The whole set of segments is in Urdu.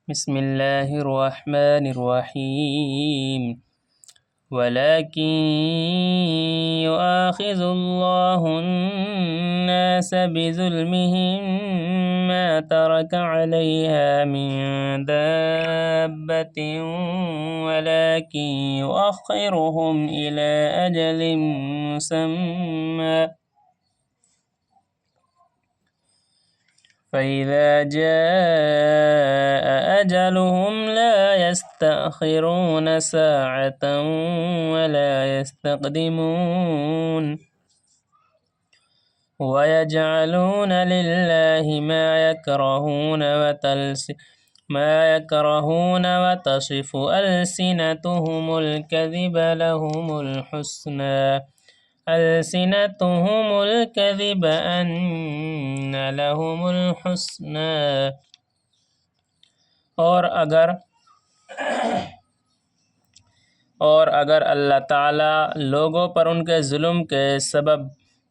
بسم الله الرحمن الرحيم ولكن يؤاخذ الله الناس بظلمهم ما ترك عليها من دابة ولكن يؤخرهم إلى أجل مسمى فإذا جاء أجلهم لا يستأخرون ساعة ولا يستقدمون ويجعلون لله ما يكرهون وتصف ألسنتهم الكذب أن لهم الحسنى اور اگر اللہ تعالیٰ لوگوں پر ان کے ظلم کے سبب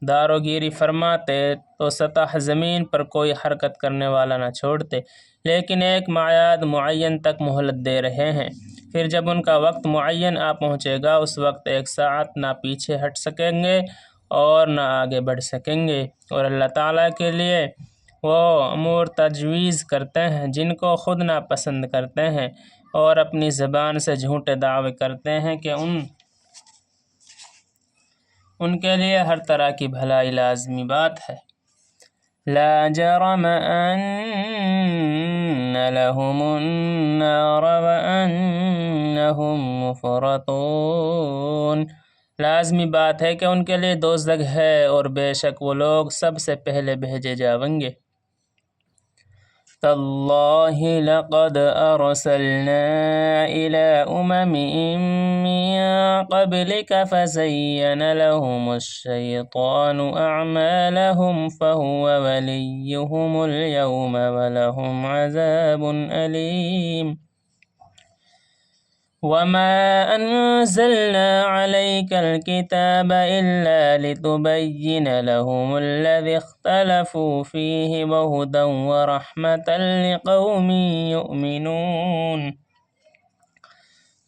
داروگیری فرماتے تو سطح زمین پر کوئی حرکت کرنے والا نہ چھوڑتے، لیکن ایک میعاد معین تک مہلت دے رہے ہیں۔ پھر جب ان کا وقت معین آ پہنچے گا اس وقت ایک ساعت نہ پیچھے ہٹ سکیں گے اور نہ آگے بڑھ سکیں گے، اور اللہ تعالیٰ کے لیے وہ امور تجویز کرتے ہیں جن کو خود ناپسند کرتے ہیں، اور اپنی زبان سے جھوٹے دعوے کرتے ہیں کہ ان کے لیے ہر طرح کی بھلائی لازمی بات ہے۔ لا جرم ان لهم النار وانهم مفرطون، لازمی بات ہے کہ ان کے لیے دوزخ ہے اور بے شک وہ لوگ سب سے پہلے بھیجے جاؤیں گے۔ تاللہ لقد ارسلنا الى من قبلك فزين لهم الشيطان اعمالهم فهو وليهم اليوم ولهم عذاب أليم وما أنزلنا عليك الكتاب إلا لتبين لهم الذي اختلفوا فيه وهدى ورحمة لقوم يؤمنون۔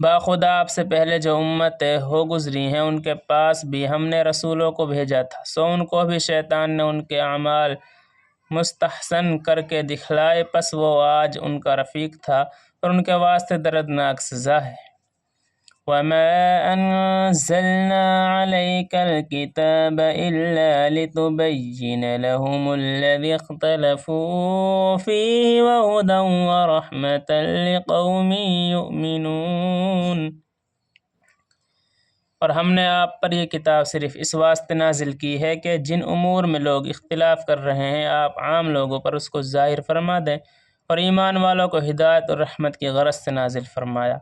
باخدا آپ سے پہلے جو امتیں ہو گزری ہیں ان کے پاس بھی ہم نے رسولوں کو بھیجا تھا، سو ان کو بھی شیطان نے ان کے اعمال مستحسن کر کے دکھلائے، پس وہ آج ان کا رفیق تھا اور ان کے واسطے دردناک سزا ہے۔ وَمَا أَنزَلْنَا عَلَيْكَ الْكِتَابَ إِلَّا لِتُبَيِّنَ لَهُمُ الَّذِي اخْتَلَفُوا فِيهِ وَهُدًى وَرَحْمَةً لِقَوْمٍ يُؤْمِنُونَ۔ اور ہم نے آپ پر یہ کتاب صرف اس واسطے نازل کی ہے کہ جن امور میں لوگ اختلاف کر رہے ہیں آپ عام لوگوں پر اس کو ظاہر فرما دیں، اور ایمان والوں کو ہدایت اور رحمت کی غرض سے نازل فرمایا۔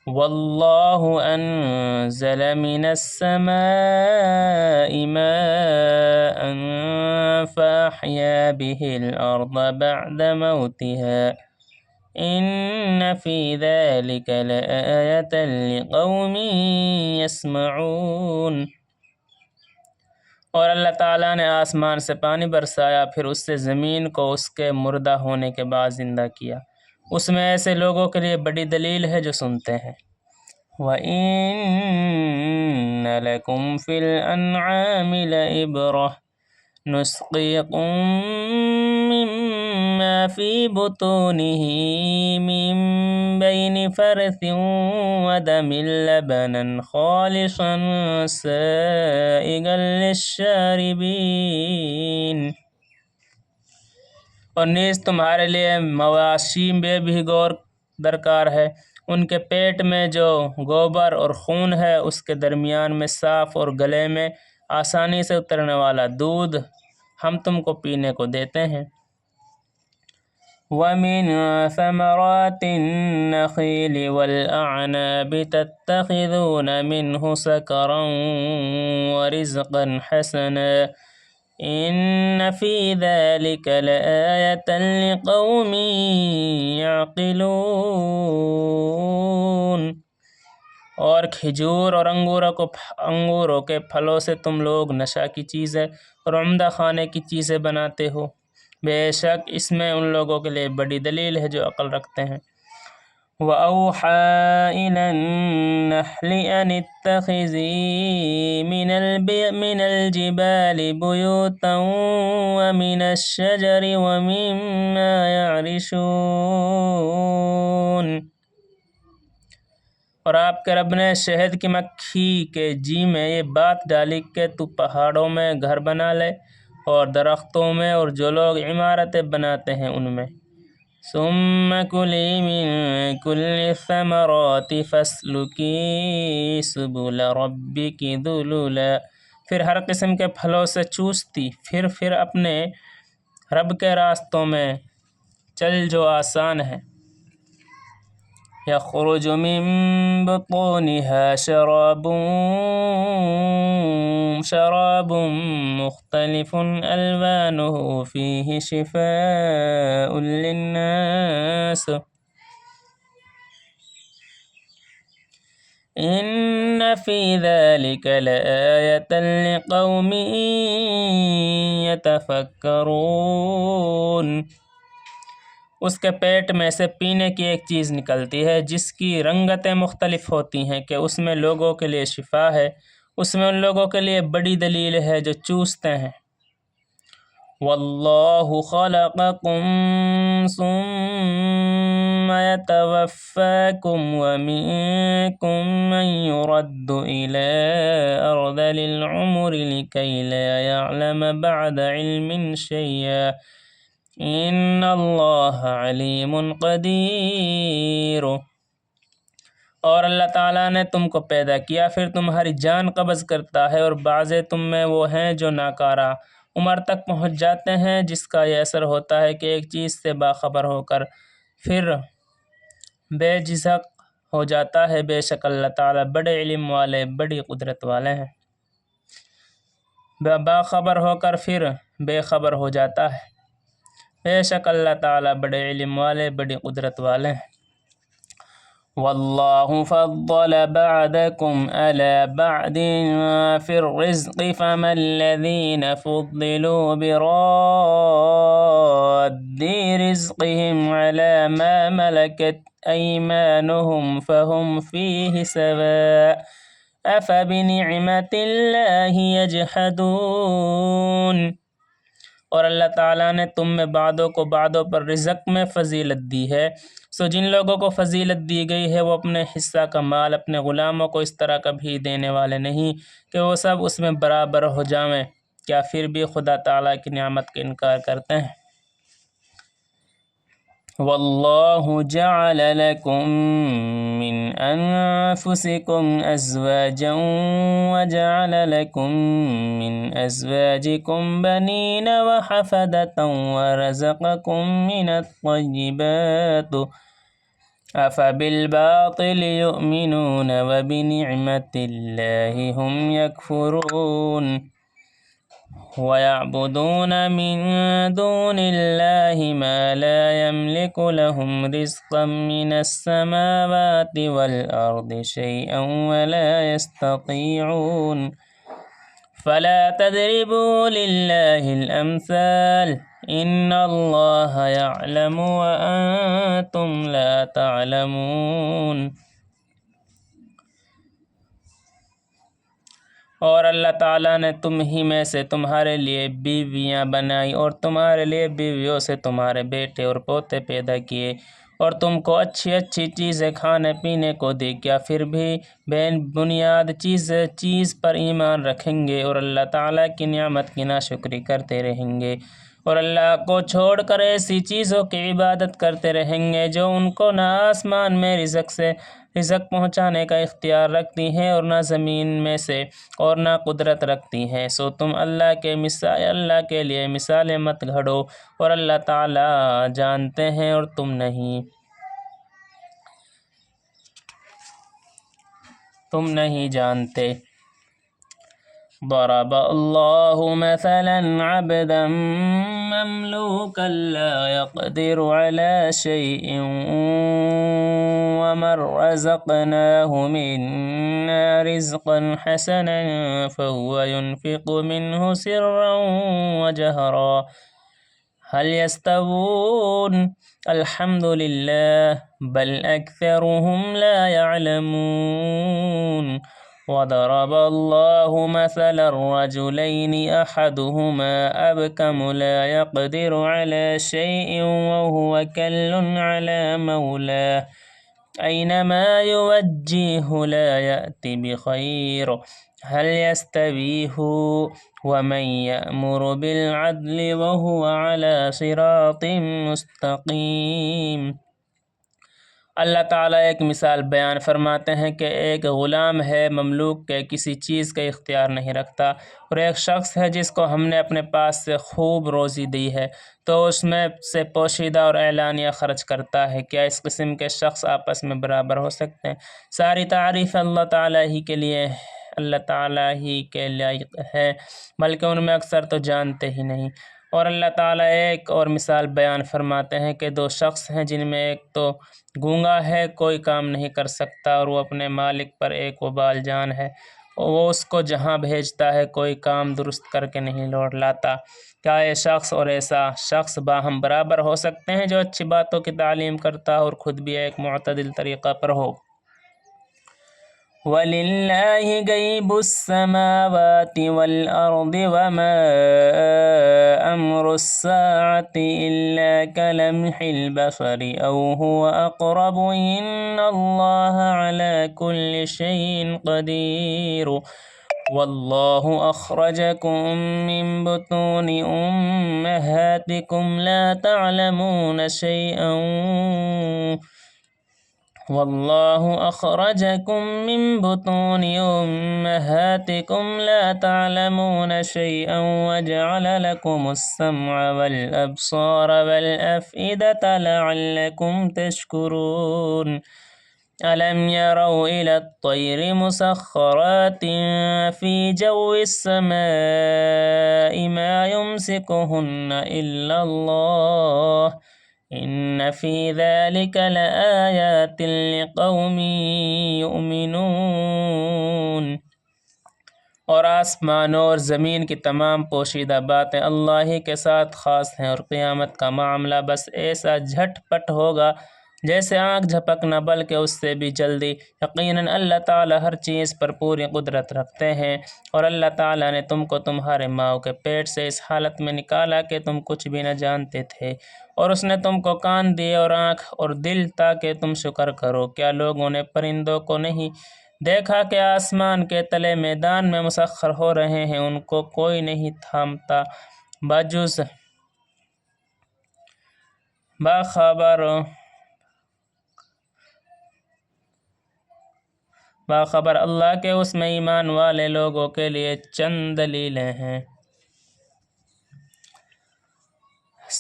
واللہ انزل من السماء ماء فاحیا به الارض بعد موتها ان فی ذلک لآیۃ لقوم یسمعون۔ اور اللہ تعالیٰ نے آسمان سے پانی برسایا، پھر اس سے زمین کو اس کے مردہ ہونے کے بعد زندہ کیا، اس میں ایسے لوگوں کے لیے بڑی دلیل ہے جو سنتے ہیں۔ وَإِنَّ لَكُمْ فِي الْأَنْعَامِ لَعِبْرَةً نُسْقِيكُم مِّمَّا فِي بُطُونِهِ مِن بَيْنِ فَرْثٍ وَدَمٍ لَبَنًا خَالِصًا سَائِغًا لِلشَّارِبِينَ۔ اور نیز تمہارے لیے مواشی میں بھی غور درکار ہے، ان کے پیٹ میں جو گوبر اور خون ہے اس کے درمیان میں صاف اور گلے میں آسانی سے اترنے والا دودھ ہم تم کو پینے کو دیتے ہیں۔ وَمِن ثَمَرَاتِ النَّخِيلِ وَالْأَعْنَابِ تَتَّخِذُونَ مِنْهُ سَكَرًا وَرِزْقًا حَسَنًا إِنَّ فِي ذَلِكَ لَآیَةً لِقَوْمٍ يَعْقِلُونَ۔ اور کھجور اور انگوروں کے پھلوں سے تم لوگ نشہ کی چیزیں اور عمدہ کھانے کی چیزیں بناتے ہو، بے شک اس میں ان لوگوں کے لیے بڑی دلیل ہے جو عقل رکھتے ہیں۔ وَأَوْحَى إِلَى النَّحْلِ أَنِ اتَّخِذِي مِنَ الْجِبَالِ بُيُوتًا وَمِنَ الشَّجَرِ وَمِمَّا يَعْرِشُونَ۔ اور آپ کے رب نے شہد کی مکھی کے جی میں یہ بات ڈالی کہ تو پہاڑوں میں گھر بنا لے اور درختوں میں اور جو لوگ عمارتیں بناتے ہیں ان میں۔ ثم كلي من كل الثمرات فاسلكي سبل ربك ذللا، پھر ہر قسم کے پھلوں سے چوستی پھر اپنے رب کے راستوں میں چل جو آسان ہے۔ يخرج من بطونها شراب مختلف ألوانه فيه شفاء للناس إن في ذلك لآية لقوم يتفكرون۔ اس کے پیٹ میں سے پینے کی ایک چیز نکلتی ہے جس کی رنگتیں مختلف ہوتی ہیں کہ اس میں لوگوں کے لیے شفا ہے، اس میں ان لوگوں کے لیے بڑی دلیل ہے جو چوستے ہیں۔ واللہ خلقکم ثم یتوفاکم ومنکم من يرد إلی أرذل العمر لكي لا يعلم بعد علم شيئا ان اللہ علیم قدیر۔ اور اللہ تعالیٰ نے تم کو پیدا کیا پھر تمہاری جان قبض کرتا ہے اور بعضے تم میں وہ ہیں جو ناکارہ عمر تک پہنچ جاتے ہیں جس کا یہ اثر ہوتا ہے کہ ایک چیز سے باخبر ہو کر پھر بے جھجک ہو جاتا ہے۔ بے شک اللہ تعالیٰ بڑے علم والے بڑی قدرت والے ہیں۔ باخبر ہو کر پھر بے خبر ہو جاتا ہے، بے شک اللہ تعالیٰ بڑے علم والے بڑی قدرت والے ہیں۔ واللہ فضل بعضکم علی بعض فی الرزق فما الذین فضلوا براد رزقهم علی ما ملکت ایمانهم فهم فیہ سواء افبنعمت اللہ یجحدون۔ اور اللہ تعالیٰ نے تم میں بعضوں کو بعضوں پر رزق میں فضیلت دی ہے، سو جن لوگوں کو فضیلت دی گئی ہے وہ اپنے حصہ کا مال اپنے غلاموں کو اس طرح کبھی دینے والے نہیں کہ وہ سب اس میں برابر ہو جائیں، کیا پھر بھی خدا تعالیٰ کی نعمت کا انکار کرتے ہیں۔ واللہ جعل لکم من انفسکم ازواجا وجعل لکم من ازواجکم بنین وحفدة ورزقکم من الطیبات افبالباطل یؤمنون وبنعمت اللہ هم یکفرون۔ وَيَعْبُدُونَ مِن دُونِ اللَّهِ مَا لَا يَمْلِكُ لَهُمْ رِزْقًا مِنَ السَّمَاوَاتِ وَالْأَرْضِ شَيْئًا وَلَا يَسْتَطِيعُونَ فَلَا تَضْرِبُوا لِلَّهِ الْأَمْثَالَ إِنَّ اللَّهَ يَعْلَمُ وَأَنْتُمْ لَا تَعْلَمُونَ۔ اور اللہ تعالیٰ نے تم ہی میں سے تمہارے لیے بیویاں بنائی اور تمہارے لیے بیویوں سے تمہارے بیٹے اور پوتے پیدا کیے اور تم کو اچھی اچھی چیزیں کھانے پینے کو دی، کیا پھر بھی بے بنیاد چیز پر ایمان رکھیں گے اور اللہ تعالیٰ کی نعمت کی ناشکری کرتے رہیں گے اور اللہ کو چھوڑ کر ایسی چیزوں کی عبادت کرتے رہیں گے جو ان کو نہ آسمان میں رزق پہنچانے کا اختیار رکھتی ہیں اور نہ زمین میں سے اور نہ قدرت رکھتی ہیں، سو تم اللہ کے لیے مثالیں مت گھڑو اور اللہ تعالیٰ جانتے ہیں اور تم نہیں جانتے۔ ضرب اللہ مثلا عبدا مملوكا لا يقدر على شيء ومن رزقناه منا رزقا حسنا فهو ينفق منه سرا وجهرا هل يستوون الحمد لله بل أكثرهم لا يعلمون وضرب الله مثلا رجلين أحدهما أبكم لا يقدر على شيء وهو كل على مولاه أينما يوجهه لا يأتي بخير هل يستوي هو ومن يأمر بالعدل وهو على صراط مستقیم۔ اللہ تعالیٰ ایک مثال بیان فرماتے ہیں کہ ایک غلام ہے مملوک کے کسی چیز کا اختیار نہیں رکھتا، اور ایک شخص ہے جس کو ہم نے اپنے پاس سے خوب روزی دی ہے تو اس میں سے پوشیدہ اور اعلانیہ خرچ کرتا ہے۔ کیا اس قسم کے شخص آپس میں برابر ہو سکتے ہیں؟ ساری تعریف اللہ تعالیٰ ہی کے لیے اللہ تعالیٰ ہی کے لائق ہے، بلکہ ان میں اکثر تو جانتے ہی نہیں۔ اور اللہ تعالیٰ ایک اور مثال بیان فرماتے ہیں کہ دو شخص ہیں جن میں ایک تو گونگا ہے، کوئی کام نہیں کر سکتا، اور وہ اپنے مالک پر ایک وبال جان ہے، وہ اس کو جہاں بھیجتا ہے کوئی کام درست کر کے نہیں لوٹ لاتا۔ کیا یہ شخص اور ایسا شخص باہم برابر ہو سکتے ہیں جو اچھی باتوں کی تعلیم کرتا اور خود بھی ایک معتدل طریقہ پر ہو؟ وَلِلَّهِ غَيْبُ السَّمَاوَاتِ وَالْأَرْضِ وَمَا أَمْرُ السَّاعَةِ إِلَّا كَلَمْحِ الْبَصَرِ أَوْ هُوَ أَقْرَبُ إِنَّ اللَّهَ عَلَى كُلِّ شَيْءٍ قَدِيرٌ وَاللَّهُ أَخْرَجَكُم مِّن بُطُونِ أُمَّهَاتِكُمْ لَا تعلمون شيئا والله أخرجكم من بطون أمهاتكم لا تعلمون شيئا وجعل لكم السمع والأبصار والأفئدة لعلكم تشكرون ألم يروا إلى الطير مسخرات في جو السماء ما يمسكهن إلا الله إن في ذلك لآيات لقوم يؤمنون۔ اور آسمانوں اور زمین کی تمام پوشیدہ باتیں اللہ ہی کے ساتھ خاص ہیں، اور قیامت کا معاملہ بس ایسا جھٹ پٹ ہوگا جیسے آنکھ جھپکنا، بلکہ اس سے بھی جلدی۔ یقیناً اللہ تعالیٰ ہر چیز پر پوری قدرت رکھتے ہیں، اور اللہ تعالیٰ نے تم کو تمہارے ماؤں کے پیٹ سے اس حالت میں نکالا کہ تم کچھ بھی نہ جانتے تھے، اور اس نے تم کو کان دیے اور آنکھ اور دل تاکہ تم شکر کرو۔ کیا لوگوں نے پرندوں کو نہیں دیکھا کہ آسمان کے تلے میدان میں مسخر ہو رہے ہیں، ان کو کوئی نہیں تھامتا بجز باخبر اللہ کے اس میں ایمان والے لوگوں کے لیے چند دلیلیں ہیں۔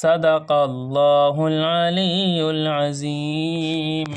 صدق اللہ العلی العظیم۔